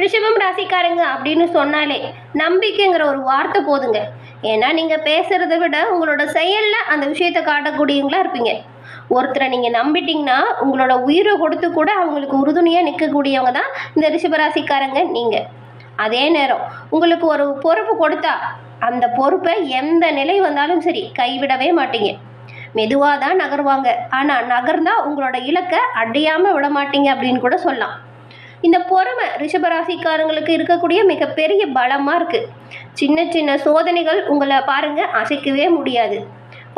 ரிஷபம் ராசிக்காரங்க அப்படின்னு சொன்னாலே நம்பிக்கைங்கிற ஒரு வார்த்தை போதுங்க. ஏன்னா நீங்கள் பேசுகிறத விட உங்களோட செயலில் அந்த விஷயத்தை காட்டக்கூடியவங்களா இருப்பீங்க. ஒருத்தரை நீங்கள் நம்பிட்டீங்கன்னா உங்களோட உயிரை கொடுத்து கூட அவங்களுக்கு உறுதுணையாக நிற்கக்கூடியவங்க தான் இந்த ரிஷபராசிக்காரங்க நீங்கள். அதே நேரம் உங்களுக்கு ஒரு பொறுப்பு கொடுத்தா அந்த பொறுப்பை எந்த நிலை வந்தாலும் சரி கைவிடவே மாட்டீங்க. மெதுவாக தான் நகர்வாங்க, ஆனால் நகர்ந்தா உங்களோட இலக்கை அடையாமல் விட மாட்டீங்க அப்படின்னு கூட சொல்லலாம். இந்த பொறுமை ரிஷபராசிக்காரங்களுக்கு இருக்கக்கூடிய மிகப்பெரிய பலமாக இருக்குது. சின்ன சின்ன சோதனைகள் உங்களை பாருங்க அசைக்கவே முடியாது.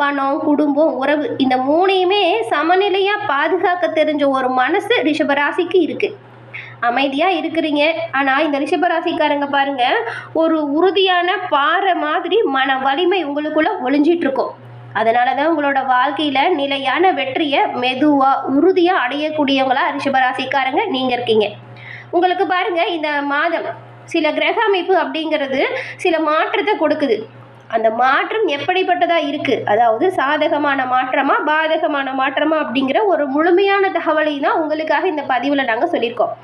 பணம், குடும்பம், உறவு இந்த மூணையுமே சமநிலையாக பாதுகாக்க தெரிஞ்ச ஒரு மனசு ரிஷபராசிக்கு இருக்குது. அமைதியாக இருக்கிறீங்க, ஆனால் இந்த ரிஷபராசிக்காரங்க பாருங்க ஒரு உறுதியான பாறை மாதிரி மன வலிமை உங்களுக்குள்ள ஒளிஞ்சிட்டு இருக்கும். அதனால தான் உங்களோட வாழ்க்கையில் நிலையான வெற்றியை மெதுவாக உறுதியாக அடையக்கூடியவங்களா ரிஷபராசிக்காரங்க நீங்கள் இருக்கீங்க. உங்களுக்கு பாருங்க இந்த மாதம் சில கிரக அமைப்பு அப்படிங்கிறது சில மாற்றத்தை கொடுக்குது. அந்த மாற்றம் எப்படிப்பட்டதாக இருக்குது, அதாவது சாதகமான மாற்றமா பாதகமான மாற்றமா அப்படிங்கிற ஒரு முழுமையான தகவலை தான் உங்களுக்காக இந்த பதிவில் நாங்கள் சொல்லியிருக்கோம்.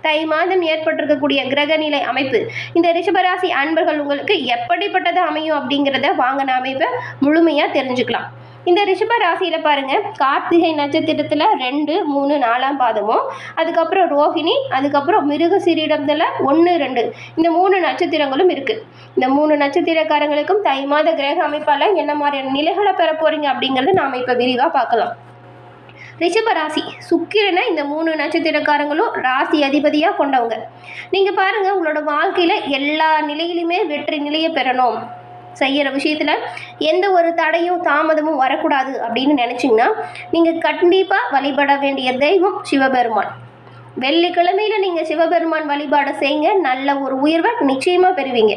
தை மாதம் ஏற்பட்டிருக்கக்கூடிய கிரகநிலை அமைப்பு இந்த ரிஷபராசி அன்பர்கள் உங்களுக்கு எப்படிப்பட்டது அமையும் அப்படிங்கிறத வாங்க நாம இப்போ முழுமையாக தெரிஞ்சுக்கலாம். இந்த ரிஷப ராசியில் பாருங்கள் கார்த்திகை நட்சத்திரத்தில் 2, 3, 4ஆம் பாதமும், அதுக்கப்புறம் ரோஹிணி, அதுக்கப்புறம் மிருக சீரிடத்தில் 1, 2 இந்த 3 நட்சத்திரங்களும் இருக்குது. இந்த 3 நட்சத்திரக்காரங்களுக்கும் தை மாத கிரக அமைப்பால் என்ன மாதிரியான நிலைகளை பெற போகிறீங்க அப்படிங்கிறத நாம் இப்போ விரிவாக பார்க்கலாம். ரிஷப ராசி சுக்கிரனை இந்த 3 நட்சத்திரக்காரங்களும் ராசி அதிபதியாக கொண்டவங்க. நீங்கள் பாருங்கள் உங்களோட வாழ்க்கையில் எல்லா நிலையிலுமே வெற்றி நிலையை பெறணும், செய்கிற விஷயத்தில் எந்த ஒரு தடையும் தாமதமும் வரக்கூடாது அப்படின்னு நினச்சிங்கன்னா நீங்கள் கண்டிப்பாக வழிபட வேண்டிய தெய்வம் சிவபெருமான். வெள்ளிக்கிழமையில் நீங்கள் சிவபெருமான் வழிபாடை செய்யுங்க, நல்ல ஒரு உயர்வை நிச்சயமாக பெறுவீங்க.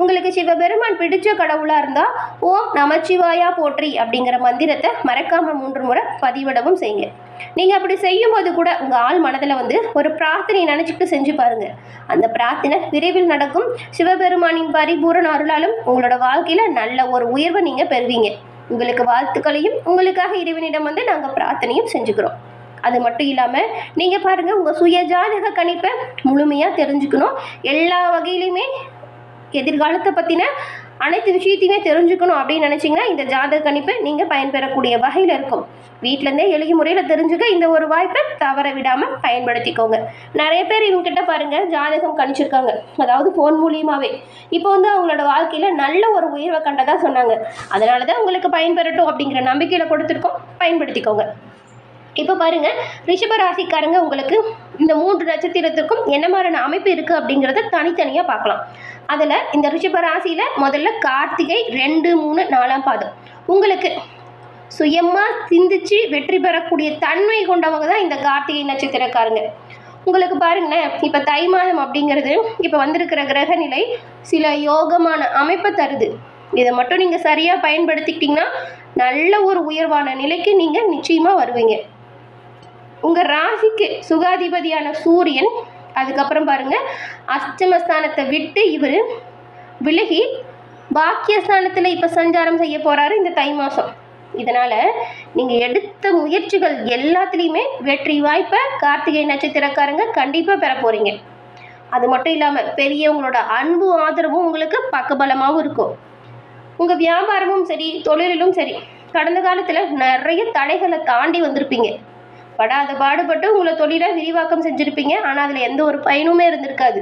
உங்களுக்கு சிவபெருமான் பிடிச்ச கடவுளாக இருந்தால் ஓம் நமச்சிவாயா போற்றி அப்படிங்கிற மந்திரத்தை மறக்காமல் 3 முறை பதிவிடவும் செய்யுங்க. நீங்கள் அப்படி செய்யும்போது கூட உங்கள் ஆள் மனதில் ஒரு பிரார்த்தனை நினச்சிட்டு செஞ்சு பாருங்கள். அந்த பிரார்த்தனை விரைவில் நடக்கும். சிவபெருமானின் பரிபூரண அருளாலும் உங்களோட வாழ்க்கையில் நல்ல ஒரு உயர்வை நீங்கள் பெறுவீங்க. உங்களுக்கு வாழ்த்துக்களையும் உங்களுக்காக இறைவனிடம் நாங்கள் பிரார்த்தனையும் செஞ்சுக்கிறோம். அது மட்டும் இல்லாமல் நீங்கள் பாருங்கள் உங்கள் சுய ஜாதக கணிப்பை முழுமையாக தெரிஞ்சுக்கணும். எல்லா வகையிலுமே எதிர்காலத்தை பற்றின அனைத்து விஷயத்தையுமே தெரிஞ்சுக்கணும் அப்படின்னு நினச்சிங்கன்னா இந்த ஜாதக கணிப்பை நீங்கள் பயன்பெறக்கூடிய வகையில் இருக்கும். வீட்டிலேருந்தே எளிய முறையில் தெரிஞ்சுக்க இந்த ஒரு வாய்ப்பை தவற விடாமல் பயன்படுத்திக்கோங்க. நிறைய பேர் இவங்ககிட்ட பாருங்கள் ஜாதகம் கணிச்சிருக்காங்க, அதாவது ஃபோன் மூலியமாகவே. இப்போ அவங்களோட வாழ்க்கையில் நல்ல ஒரு உயர்வை கண்டதாக சொன்னாங்க. அதனால தான் உங்களுக்கு பயன்பெறட்டும் அப்படிங்கிற நம்பிக்கையில் கொடுத்துருக்கோம், பயன்படுத்திக்கோங்க. இப்போ பாருங்கள் ரிஷபராசிக்காரங்க உங்களுக்கு இந்த 3 நட்சத்திரத்துக்கும் என்ன மாதிரியான அமைப்பு இருக்குது அப்படிங்கிறத தனித்தனியாக பார்க்கலாம். அதில் இந்த ரிஷபராசியில் முதல்ல கார்த்திகை 2, 3, 4ஆம் பாதம் உங்களுக்கு சுயமாக சிந்திச்சு வெற்றி பெறக்கூடிய தன்மை கொண்டவங்க தான் இந்த கார்த்திகை நட்சத்திரக்காரங்க. உங்களுக்கு பாருங்களேன் இப்போ தை மாதம் அப்படிங்கிறது இப்போ வந்திருக்கிற கிரகநிலை சில யோகமான அமைப்பை தருது. இதை மட்டும் நீங்கள் சரியாக பயன்படுத்திக்கிட்டிங்கன்னா நல்ல ஒரு உயர்வான நிலைக்கு நீங்கள் நிச்சயமாக வருவீங்க. உங்கள் ராசிக்கு சுகாதிபதியான சூரியன் அதுக்கப்புறம் பாருங்கள் அஷ்டமஸ்தானத்தை விட்டு இவர் விலகி பாக்கியஸ்தானத்தில் இப்போ சஞ்சாரம் செய்ய போகிறாரு இந்த தை மாதம். இதனால் நீங்கள் எடுத்த முயற்சிகள் எல்லாத்துலேயுமே வெற்றி வாய்ப்பை கார்த்திகை நட்சத்திரக்காரங்க கண்டிப்பாக பெற போகிறீங்க. அது மட்டும் இல்லாமல் பெரியவங்களோட அன்பு ஆதரவும் உங்களுக்கு பக்கபலமாகவும் இருக்கும். உங்கள் வியாபாரமும் சரி தொழிலும் சரி கடந்த காலத்தில் நிறைய தடைகளை தாண்டி வந்திருப்பீங்க. படாத பாடுபட்டு உங்களை தொழிலை விரிவாக்கம் செஞ்சுருப்பீங்க, ஆனால் அதில் எந்த ஒரு பயனுமே இருந்திருக்காது.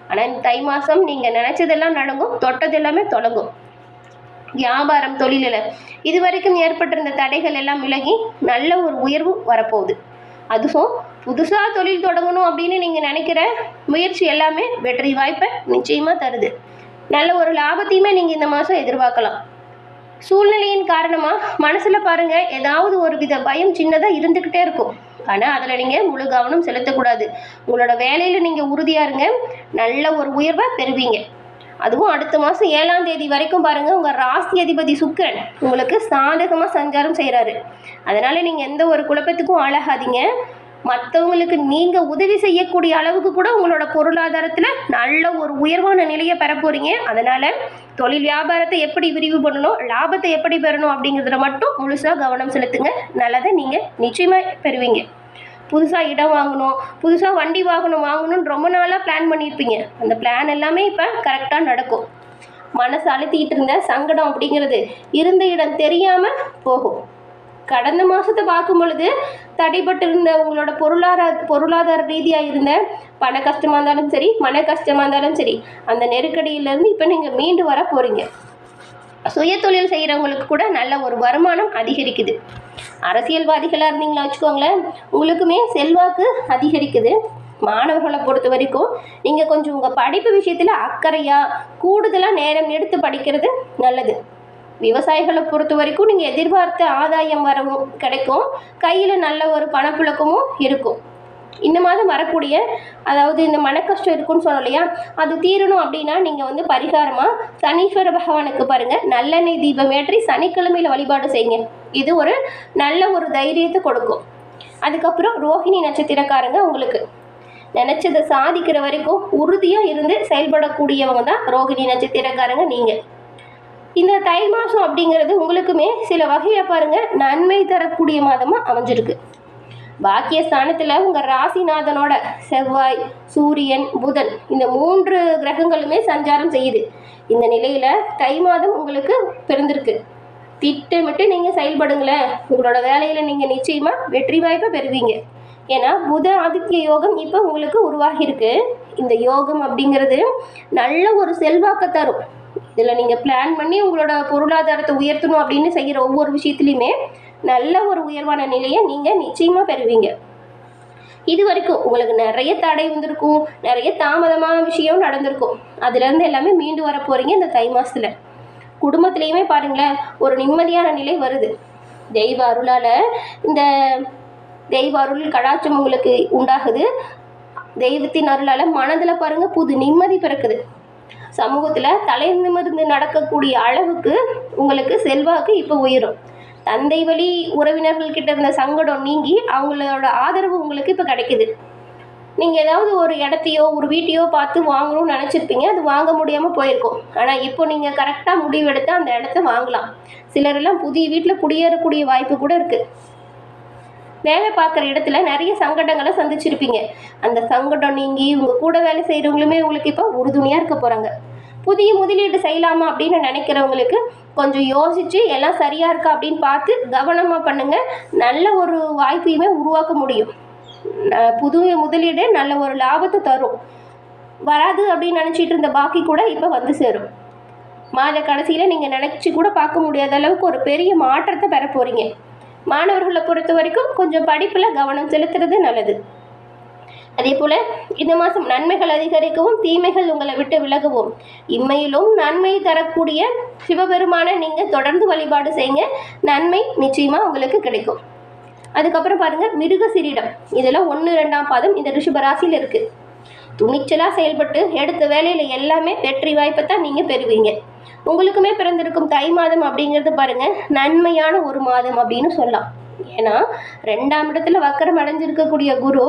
ஆனால் இந்த தை மாதம் நீங்கள் நினச்சதெல்லாம் நடக்கும், தொட்டது எல்லாமே தொடங்கும். வியாபாரம் தொழிலில் இது வரைக்கும் ஏற்பட்டிருந்த தடைகள் எல்லாம் விலகி நல்ல ஒரு உயர்வு வரப்போகுது. அதுவும் புதுசாக தொழில் தொடங்கணும் அப்படின்னு நீங்கள் நினைக்கிற முயற்சி எல்லாமே வெற்றி வாய்ப்பை நிச்சயமாக தருது. நல்ல ஒரு லாபத்தையுமே நீங்கள் இந்த மாதம் எதிர்பார்க்கலாம். சூழ்நிலையின் காரணமாக மனசில் பாருங்கள் ஏதாவது ஒரு வித பயம் சின்னதாக இருந்துக்கிட்டே இருக்கும். ஆனால் அதில் நீங்கள் முழு கவனம் செலுத்தக்கூடாது. உங்களோட வேலையில் நீங்கள் உறுதியாக இருங்க, நல்ல ஒரு உயர்வை பெறுவீங்க. அதுவும் அடுத்த மாதம் 7ஆம் தேதி வரைக்கும் பாருங்கள் உங்கள் ராசி அதிபதி சுக்கிரன் உங்களுக்கு சாதகமாக சஞ்சாரம் செய்கிறாரு. அதனால் நீங்கள் எந்த ஒரு குழப்பத்துக்கும் ஆளாகாதீங்க. மற்றவங்களுக்கு நீங்கள் உதவி செய்யக்கூடிய அளவுக்கு கூட உங்களோட பொருளாதாரத்தில் நல்ல ஒரு உயர்வான நிலையை பெற போகிறீங்க. அதனால் தொழில் வியாபாரத்தை எப்படி விரிவு பண்ணணும், லாபத்தை எப்படி பெறணும் அப்படிங்கிறதுல மட்டும் முழுசாக கவனம் செலுத்துங்க. நல்லதை நீங்கள் நிச்சயமாக பெறுவீங்க. புதுசாக இடம் வாங்கணும், புதுசாக வண்டி வாகனம் வாங்கணும்னு ரொம்ப நாளாக பிளான் பண்ணியிருப்பீங்க. அந்த பிளான் எல்லாமே இப்போ கரெக்டாக நடக்கும். மனசு அழுத்திட்டு இருந்த சங்கடம் அப்படிங்கிறது இருந்த இடம் தெரியாமல் போகும். கடந்த மாதத்தை பார்க்கும் பொழுது தடைப்பட்டு இருந்த உங்களோட பொருளாதார ரீதியாக இருந்த பண கஷ்டமாக இருந்தாலும் சரி, மன கஷ்டமாக இருந்தாலும் சரி, அந்த நெருக்கடியிலேருந்து இப்போ நீங்கள் மீண்டு வர போகிறீங்க. சுய தொழில் செய்கிறவங்களுக்கு கூட நல்ல ஒரு வருமானம் அதிகரிக்குது. அரசியல்வாதிகளாக இருந்தீங்களா வச்சுக்கோங்களேன், உங்களுக்குமே செல்வாக்கு அதிகரிக்குது. மாணவர்களை பொறுத்த வரைக்கும் நீங்கள் கொஞ்சம் உங்கள் படிப்பு விஷயத்தில் அக்கறையாக கூடுதலாக நேரம் எடுத்து படிக்கிறது நல்லது. விவசாயிகளை பொறுத்த வரைக்கும் நீங்கள் எதிர்பார்த்த ஆதாயம் வரவும் கிடைக்கும், கையில் நல்ல ஒரு பணப்புழக்கமும் இருக்கும். இந்த மாதம் வரக்கூடிய, அதாவது இந்த மன கஷ்டம் இருக்குன்னு சொன்னோம் இல்லையா, அது தீரணும் அப்படின்னா நீங்கள் பரிகாரமாக சனீஸ்வர பகவானுக்கு பாருங்கள், நல்லெண்ணெய் தீபம் ஏற்றி சனிக்கிழமையில் வழிபாடு செய்யுங்க. இது ஒரு நல்ல ஒரு தைரியத்தை கொடுக்கும். அதுக்கப்புறம் ரோஹிணி நட்சத்திரக்காரங்க உங்களுக்கு நினச்சதை சாதிக்கிற வரைக்கும் உறுதியாக இருந்து செயல்படக்கூடியவங்க தான் ரோஹிணி நட்சத்திரக்காரங்க நீங்கள். இந்த தை மாதம் அப்படிங்கிறது உங்களுக்குமே சில வகையில் பாருங்கள் நன்மை தரக்கூடிய மாதமாக அமைஞ்சிருக்கு. பாக்கியஸ்தானத்தில் உங்கள் ராசிநாதனோட செவ்வாய், சூரியன், புதன் இந்த 3 கிரகங்களுமே சஞ்சாரம் செய்யுது. இந்த நிலையில் தை மாதம் உங்களுக்கு பிறந்திருக்கு. திட்டமிட்டு நீங்கள் செயல்படுங்களேன், உங்களோட வேலையில் நீங்கள் நிச்சயமாக வெற்றி வாய்ப்பை பெறுவீங்க. ஏன்னா புத ஆதித்ய யோகம் இப்போ உங்களுக்கு உருவாகியிருக்கு. இந்த யோகம் அப்படிங்கிறது நல்ல ஒரு செல்வாக்கை தரும். இதில் நீங்கள் பிளான் பண்ணி உங்களோட பொருளாதாரத்தை உயர்த்தணும் அப்படின்னு செய்கிற ஒவ்வொரு விஷயத்துலையுமே நல்ல ஒரு உயர்வான நிலையை நீங்கள் நிச்சயமாக பெறுவீங்க. இது வரைக்கும் உங்களுக்கு நிறைய தடை வந்திருக்கும், நிறைய தாமதமான விஷயம் நடந்திருக்கும். அதுலேருந்து எல்லாமே மீண்டு வர போகிறீங்க இந்த தை மாதத்தில். குடும்பத்துலேயுமே பாருங்களேன் ஒரு நிம்மதியான நிலை வருது. தெய்வ அருளால் இந்த தெய்வ அருள் கடாட்சம் உங்களுக்கு உண்டாகுது. தெய்வத்தின் அருளால் மனதில் பாருங்கள் புது நிம்மதி பிறக்குது. சமூகத்தில் தலை நிமிர்ந்து நடக்கக்கூடிய அளவுக்கு உங்களுக்கு செல்வாக்கு இப்போ உயரும். தந்தை வழி உறவினர்கள்கிட்ட இருந்த சங்கடம் நீங்கி அவங்களோட ஆதரவு உங்களுக்கு இப்போ கிடைக்குது. நீங்கள் ஏதாவது ஒரு இடத்தையோ ஒரு வீட்டையோ பார்த்து வாங்கணும்னு நினச்சிருப்பீங்க, அது வாங்க முடியாமல் போயிருக்கும். ஆனால் இப்போ நீங்கள் கரெக்டாக முடிவெடுத்து அந்த இடத்த வாங்கலாம். சிலரெல்லாம் புதிய வீட்டில் குடியேறக்கூடிய வாய்ப்பு கூட இருக்குது. வேலை பார்க்குற இடத்துல நிறைய சங்கடங்களை சந்திச்சிருப்பீங்க. அந்த சங்கடம் நீங்கி உங்கள் கூட வேலை செய்கிறவங்களுமே உங்களுக்கு இப்போ உறுதுணையாக இருக்க போகிறாங்க. புதிய முதலீடு செய்யலாமா அப்படின்னு நினைக்கிறவங்களுக்கு கொஞ்சம் யோசித்து எல்லாம் சரியாக இருக்கா அப்படின்னு பார்த்து கவனமாக பண்ணுங்கள். நல்ல ஒரு வாய்ப்பையுமே உருவாக்க முடியும். புதிய முதலீடு நல்ல ஒரு லாபத்தை தரும். வராது அப்படின்னு நினச்சிட்டு இருந்த பாக்கி கூட இப்போ வந்து சேரும். மாத கடைசியில் நீங்கள் நினச்சி கூட பார்க்க முடியாத அளவுக்கு ஒரு பெரிய மாற்றத்தை பெற போகிறீங்க. மாணவர்களை பொறுத்த வரைக்கும் கொஞ்சம் படிப்பில் கவனம் செலுத்துறது நல்லது. அதே போல் இந்த மாதம் நன்மைகள் அதிகரிக்கவும் தீமைகள் உங்களை விட்டு விலகவும் இம்மையிலும் நன்மை தரக்கூடிய சிவபெருமானை நீங்கள் தொடர்ந்து வழிபாடு செய்யுங்க. நன்மை நிச்சயமாக உங்களுக்கு கிடைக்கும். அதுக்கப்புறம் பாருங்கள் மிருகசீரிடம், இதில் 1, 2ஆம் பாதம் இந்த ரிஷபராசியில் இருக்குது. துணிச்சலாக செயல்பட்டு எடுத்த வேலையில் எல்லாமே வெற்றி வாய்ப்பை தான் நீங்கள் பெறுவீங்க. உங்களுக்குமே பிறந்திருக்கும் தை மாதம் அப்படிங்கிறது பாருங்கள் நன்மையான ஒரு மாதம் அப்படின்னு சொல்லலாம். ஏன்னா 2ஆம் இடத்துல வக்கரம் அடைஞ்சிருக்கக்கூடிய குரு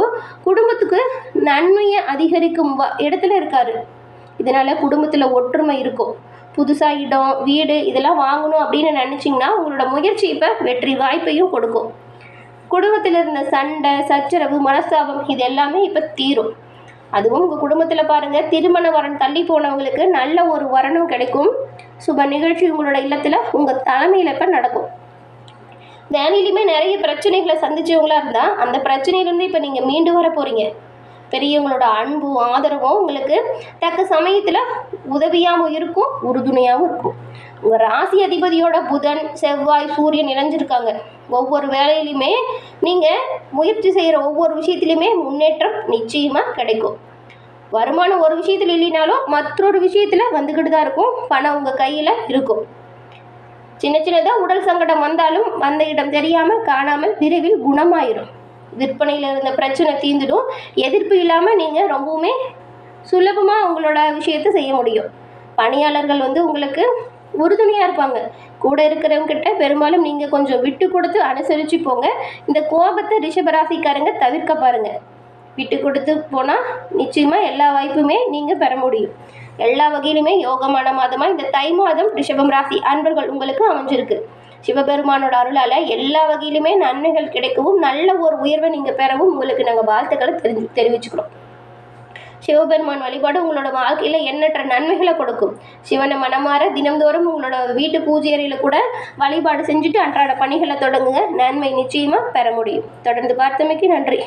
குடும்பத்துக்கு நன்மையை அதிகரிக்கும் இடத்துல இருக்காரு. இதனால் குடும்பத்தில் ஒற்றுமை இருக்கும். புதுசாக இடம், வீடு இதெல்லாம் வாங்கணும் அப்படின்னு நினச்சிங்கன்னா உங்களோட முயற்சி இப்போ வெற்றி வாய்ப்பையும் கொடுக்கும். குடும்பத்தில் இருந்த சண்டை, சச்சரவு, மனஸ்தாபம் இது எல்லாமே இப்போ தீரும். அதுவும் உங்கள் குடும்பத்தில் பாருங்கள் திருமண வரன் தள்ளி போனவங்களுக்கு நல்ல ஒரு வரனும் கிடைக்கும். சுப நிகழ்ச்சி உங்களோட இல்லத்தில் உங்கள் தலைமையில் இப்போ நடக்கும். வேலையிலுமே நிறைய பிரச்சனைகளை சந்திச்சவங்களா இருந்தால் அந்த பிரச்சனையிலேருந்து இப்போ நீங்கள் மீண்டு வர போகிறீங்க. பெரியவங்களோட அன்பும் ஆதரவும் உங்களுக்கு தக்க சமயத்தில் உதவியாகவும் இருக்கும், உறுதுணையாகவும் இருக்கும். உங்கள் ராசி அதிபதியோட புதன், செவ்வாய், சூரியன் இணைஞ்சிருக்காங்க. ஒவ்வொரு வேலையிலையுமே நீங்கள் முயற்சி செய்கிற ஒவ்வொரு விஷயத்துலையுமே முன்னேற்றம் நிச்சயமாக கிடைக்கும். வருமானம் ஒரு விஷயத்தில் இல்லைனாலும் மற்றொரு விஷயத்தில் வந்துக்கிட்டு தான் இருக்கும். பணம் உங்கள் கையில் இருக்கும். சின்ன சின்னதாக உடல் சங்கடம் வந்தாலும் வந்த இடம் தெரியாமல் காணாமல் விரைவில் குணமாயிரும். விற்பனையில் இருந்த பிரச்சனை தீர்ந்துடும். எதிர்ப்பு இல்லாமல் நீங்கள் ரொம்பவுமே சுலபமாக உங்களோட விஷயத்தை செய்ய முடியும். பணியாளர்கள் உங்களுக்கு உறுதுணையாக இருப்பாங்க. கூட இருக்கிறவங்கிட்ட பெரும்பாலும் நீங்கள் கொஞ்சம் விட்டு கொடுத்து அனுசரித்து போங்க. இந்த கோபத்தை ரிஷபராசிக்காரங்க தவிர்க்க பாருங்கள். விட்டு கொடுத்து போனால் நிச்சயமாக எல்லா வாய்ப்புமே நீங்கள் பெற முடியும். எல்லா வகையிலுமே யோகமான மாதமாக இந்த தை மாதம் ரிஷபம் ராசி அன்பர்கள் உங்களுக்கு அமைஞ்சிருக்கு. சிவபெருமானோட அருளால் எல்லா வகையிலுமே நன்மைகள் கிடைக்கவும் நல்ல ஒரு உயர்வை நீங்கள் பெறவும் உங்களுக்கு நாங்கள் வாழ்த்துக்களை தெரிவிச்சுக்கிறோம். சிவபெருமான் வழிபாடு உங்களோட வாழ்க்கையில் எண்ணற்ற நன்மைகளை கொடுக்கும். சிவனை மனமாற தினம்தோறும் உங்களோட வீட்டு பூஜை அறையில் கூட வழிபாடு செஞ்சுட்டு அன்றாட பணிகளை தொடங்குங்க. நன்மை நிச்சயமாக பெற முடியும். தொடர்ந்து பார்த்தமைக்கு நன்றி.